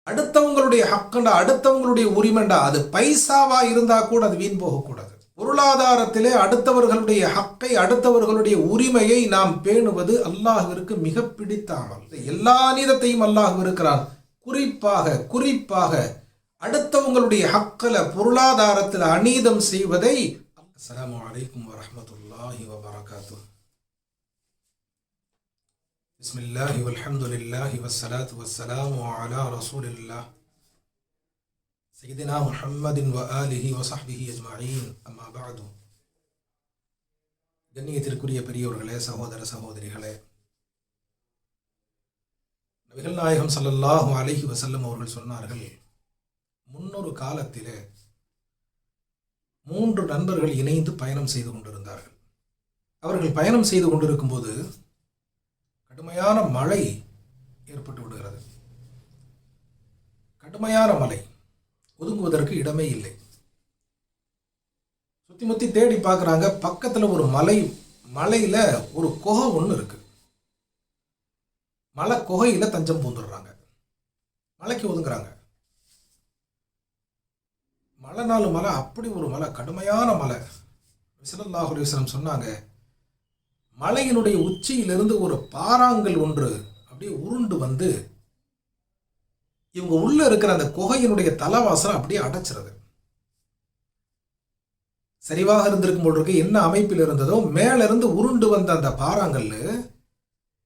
அடுத்தவங்களுடைய ஹக்கண்டா, அடுத்தவங்களுடைய உரிமைண்டா, அது பைசாவா இருந்தா கூட அது வீண் போகக்கூடாது. பொருளாதாரத்திலே அடுத்தவர்களுடைய ஹக்கை, அடுத்தவர்களுடைய உரிமையை நாம் பேணுவது அல்லாஹ்விற்கு மிக பிடித்த அமல். எல்லா நீதத்தையும் அல்லாஹ் இருக்கிறான். குறிப்பாக அடுத்தவங்களுடைய ஹக்கல, பொருளாதாரத்தில் அநீதம் செய்வதை. அஸ்ஸலாமு அலைக்கும் வரஹ்மத்துல்லாஹி வபரகாத்துஹு. பிஸ்மில்லாஹி வல்ஹம்துலில்லாஹி வஸ்ஸலாத்து வஸ்ஸலாமு அலா ரசூலில்லாஹ் சய்யிதினா முஹம்மதின் வ ஆலிஹி வ ஸஹ்பிஹி அஜ்மஈன். அம்மா பஅது. கண்ணியத்திற்குரிய பெரியவர்களே, சகோதர சகோதரிகளே, நபிகள் நாயகம் ஸல்லல்லாஹு அலைஹி வஸல்லம் அவர்கள் சொன்னார்கள், முன்னொரு காலத்திலே 3 நண்பர்கள் இணைந்து பயணம் செய்து கொண்டிருந்தார்கள். அவர்கள் பயணம் செய்து கொண்டிருக்கும் போது கடுமையான மழை ஏற்பட்டு விடுகிறது. கடுமையான மழை, ஒதுங்குவதற்கு இடமே இல்லை. சுத்தி முத்தி தேடி பார்க்குறாங்க. பக்கத்தில் ஒரு மலையில ஒரு குகை ஒன்று இருக்கு. மலை குகையில தஞ்சம் பூந்துடுறாங்க. மலைக்கு ஒதுங்குறாங்க. மழை நாள் மலை, அப்படி ஒரு மலை, கடுமையான மலை. ஸல்லல்லாஹு அலைஹி வஸல்லம் சொன்னாங்க, மலையினுடைய உச்சியிலிருந்து ஒரு பாறாங்கல் ஒன்று அப்படியே உருண்டு வந்து இவங்க உள்ள இருக்கிற அந்த குகையினுடைய தலைவாசலை அப்படியே அடைச்சிருது. சரிவாக இருந்திருக்கும் போது இருக்கு. என்ன அமைப்பில் இருந்ததோ மேல இருந்து உருண்டு வந்த அந்த பாறாங்கல்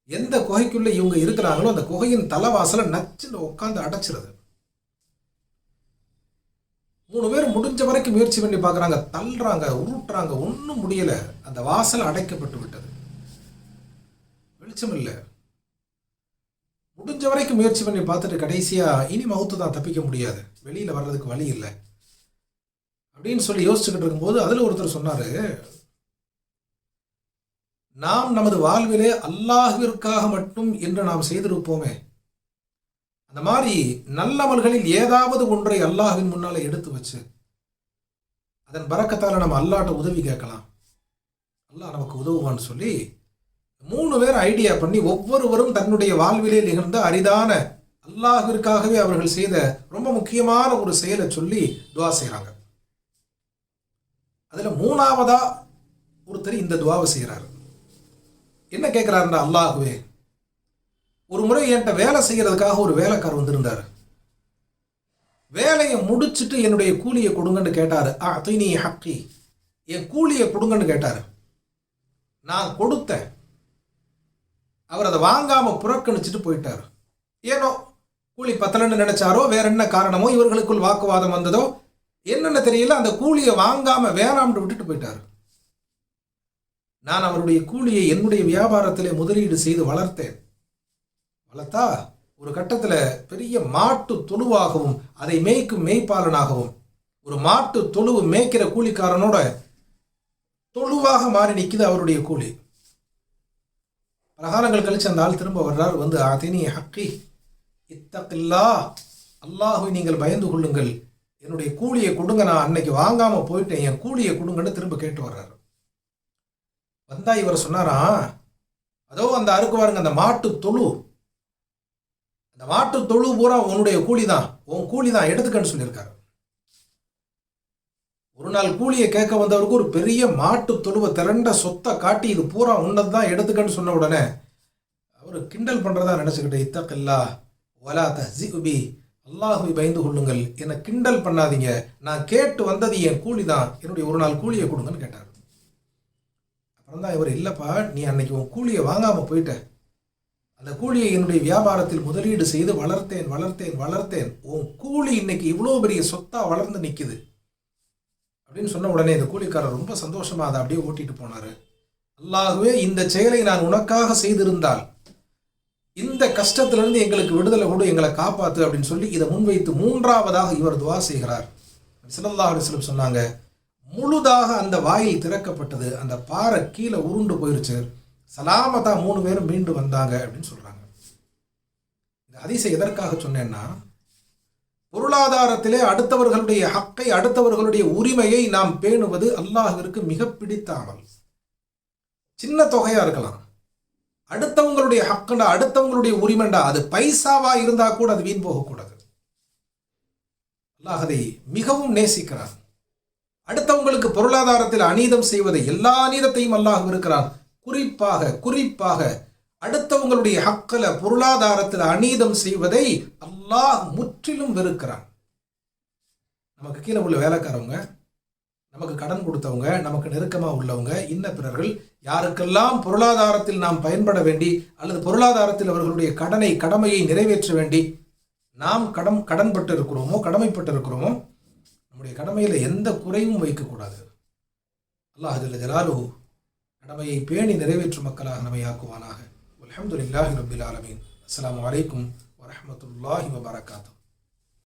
எந்த குகைக்குள்ள இவங்க இருக்கிறாங்களோ அந்த குகையின் தலைவாசலை நச்சுன்னு உட்காந்து அடைச்சிருது. 3 பேர் முடிஞ்ச வரைக்கும் முயற்சி பண்ணி பார்க்குறாங்க, தள்ளுறாங்க, உருட்டுறாங்க, ஒன்றும் முடியல. அந்த வாசல் அடைக்கப்பட்டு விட்டது. வெளிச்சம் இல்லை. முடிஞ்ச வரைக்கும் முயற்சி பண்ணி பார்த்துட்டு கடைசியா இனி மவுத்து தான், தப்பிக்க முடியாது, வெளியில வர்றதுக்கு வழி இல்லை அப்படின்னு சொல்லி யோசிச்சுக்கிட்டு இருக்கும்போது அதில் ஒருத்தர் சொன்னாரு, நாம் நமது வாழ்விலே அல்லாஹ்விற்காக மட்டும் என்று நாம் செய்திருப்போமே, அந்த மாதிரி நல்லமல்களில் ஏதாவது ஒன்றை அல்லாஹ்வின் முன்னாலே எடுத்து வச்சு அதன் பரக்கத்தால் நம்ம அல்லாஹ்ட்ட உதவி கேட்கலாம், அல்லாஹ் நமக்கு உதவுவான்னு சொல்லி 3 பேர் ஐடியா பண்ணி ஒவ்வொருவரும் தன்னுடைய வாழ்விலே நிகழ்ந்த அரிதான அல்லாஹ்விற்காகவே அவர்கள் செய்த ரொம்ப முக்கியமான ஒரு செயலை சொல்லி துவா செய்கிறாங்க. அதில் 3ஆவதா ஒருத்தர் இந்த துவாவை செய்கிறார். என்ன கேட்குறாருன்னா, அல்லாஹ்வே, ஒரு முறை என்கிட்ட வேலை செய்யறதுக்காக ஒரு வேலைக்காரர் வந்திருந்தார். வேலையை முடிச்சுட்டு என்னுடைய கூலியை கொடுங்கன்னு கேட்டாரு. அத்னி ஹக்கி, என் கூலியை கொடுங்கன்னு கேட்டாரு. நான் கொடுத்தேன். அவர் அதை வாங்காம புறக்கணிச்சுட்டு போயிட்டார். ஏனோ கூலி பத்தலன்னு நினைச்சாரோ, வேற என்ன காரணமோ, இவர்களுக்குள் வாக்குவாதம் வந்ததோ என்னென்ன தெரியல, அந்த கூலியை வாங்காம வேணாம்னு விட்டுட்டு போயிட்டார். நான் அவருடைய கூலியை என்னுடைய வியாபாரத்திலே முதலீடு செய்து வளர்த்தா ஒரு கட்டத்தில் பெரிய மாட்டு தொழுவாகவும் அதை மேய்க்கும் மேய்ப்பாளனாகவும், ஒரு மாட்டு தொழுவு மேய்க்கிற கூலிக்காரனோட தொழுவாக மாறி நிற்குது அவருடைய கூலி. பிரகாரங்கள் கழிச்சு அந்த ஆள் திரும்ப வர்றார். வந்து அத்னி ஹக்கி இத்தகில்லா, அல்லாஹ்வை நீங்கள் பயந்து கொள்ளுங்கள், என்னுடைய கூலியை கொடுங்க, நான் அன்னைக்கு வாங்காம போயிட்டேன், என் கூலியை கொடுங்கன்னு திரும்ப கேட்டு வர்றாரு. வந்தா இவர் சொன்னாரா, அதோ அந்த அறுக்கு பாருங்க, அந்த மாட்டு தொழு, அந்த மாட்டு தொழு பூரா உன்னுடைய கூலி தான், உன் கூலி தான், எடுத்துக்கன்னு சொல்லியிருக்காரு. ஒரு நாள் கூலியை கேட்க வந்தவருக்கு ஒரு பெரிய மாட்டு தொழுவை திரண்ட சொத்தை காட்டி இது பூரா உன்னது தான், எடுத்துக்கன்னு சொன்ன உடனே அவர் கிண்டல் பண்றதா நினைச்சுக்கிட்டு, இத்தகில்லா வலா தஹ்ஸிபி, அல்லாஹ்வை பயந்து கொள்ளுங்கள், என்னை கிண்டல் பண்ணாதீங்க, நான் கேட்டு வந்தது என் கூலி தான், என்னுடைய ஒரு நாள் கூலியை கொடுங்கன்னு கேட்டார். அப்புறம் தான் இவர், இல்லப்பா, நீ அன்னைக்கு உன் கூலியை வாங்காம போயிட்ட, அந்த கூலியை என்னுடைய வியாபாரத்தில் முதலீடு செய்து வளர்த்தேன், உன் கூலி இன்னைக்கு இவ்வளோ பெரிய சொத்தா வளர்ந்து நிற்குது அப்படின்னு சொன்ன உடனே இந்த கூலிக்காரர் ரொம்ப சந்தோஷமா அதை அப்படியே ஓட்டிட்டு போனாரு. அல்லாஹ்வே, இந்த செயலை நான் உனக்காக செய்திருந்தால் இந்த கஷ்டத்திலிருந்து எங்களுக்கு விடுதலை கொடு, எங்களை காப்பாத்து அப்படின்னு சொல்லி இதை முன்வைத்து 3ஆவதாக இவர் துவா செய்கிறார். ஸல்லல்லாஹு அலைஹி வஸல்லம் சொன்னாங்க, முழுதாக அந்த வாயில் திறக்கப்பட்டது, அந்த பாறை கீழே உருண்டு போயிருச்சு, சலாமத்தா 3 பேரும் மீண்டு வந்தாங்க அப்படின்னு சொல்றாங்க. இந்த ஹதீஸை எதற்காக சொன்னேன்னா, பொருளாதாரத்திலே அடுத்தவர்களுடைய ஹக்கை, அடுத்தவர்களுடைய உரிமையை நாம் பேணுவது அல்லாஹ்விற்கு மிக பிடித்த அமல். சின்ன தொகையா இருக்கலாம், அடுத்தவங்களுடைய ஹக்கண்டா, அடுத்தவங்களுடைய உரிமைண்டா, அது பைசாவா இருந்தா கூட அது வீண் போகக்கூடாது. அல்லாஹ் அதை மிகவும் நேசிக்கிறான். அடுத்தவங்களுக்கு பொருளாதாரத்தில் அநீதம் செய்வதை, எல்லா அநீதத்தையும் அல்லாஹ் இருக்கிறான். குறிப்பாக அடுத்தவங்களுடைய ஹக்கல பொருளாதாரத்தில் அநீதம் செய்வதை அல்லாஹ் முற்றிலும் வெறுக்கிறான். நமக்கு கீழே உள்ள வேலைக்காரவங்க, நமக்கு கடன் கொடுத்தவங்க, நமக்கு நெருக்கமாக உள்ளவங்க, இன்ன பிறர்கள் யாருக்கெல்லாம் பொருளாதாரத்தில் நாம் பயன்பட வேண்டி அல்லது பொருளாதாரத்தில் அவர்களுடைய கடமையை நிறைவேற்ற வேண்டி நாம் கடன்பட்டு இருக்கிறோமோ, கடமைப்பட்டு இருக்கிறோமோ, நம்முடைய கடமையில் எந்த குறையும் வைக்கக்கூடாது. அல்லாஹ் ஜல்ல ஜலாலுஹு கடமையை பேணி நிறைவேற்றும் மக்களாக நம்மை ஆக்குவானாக. அல்ஹம்துலில்லாஹி ரப்பில் ஆலமீன். அஸ்ஸலாமு அலைக்கும் வரஹ்மத்துல்லாஹி வபரகாத்துஹு.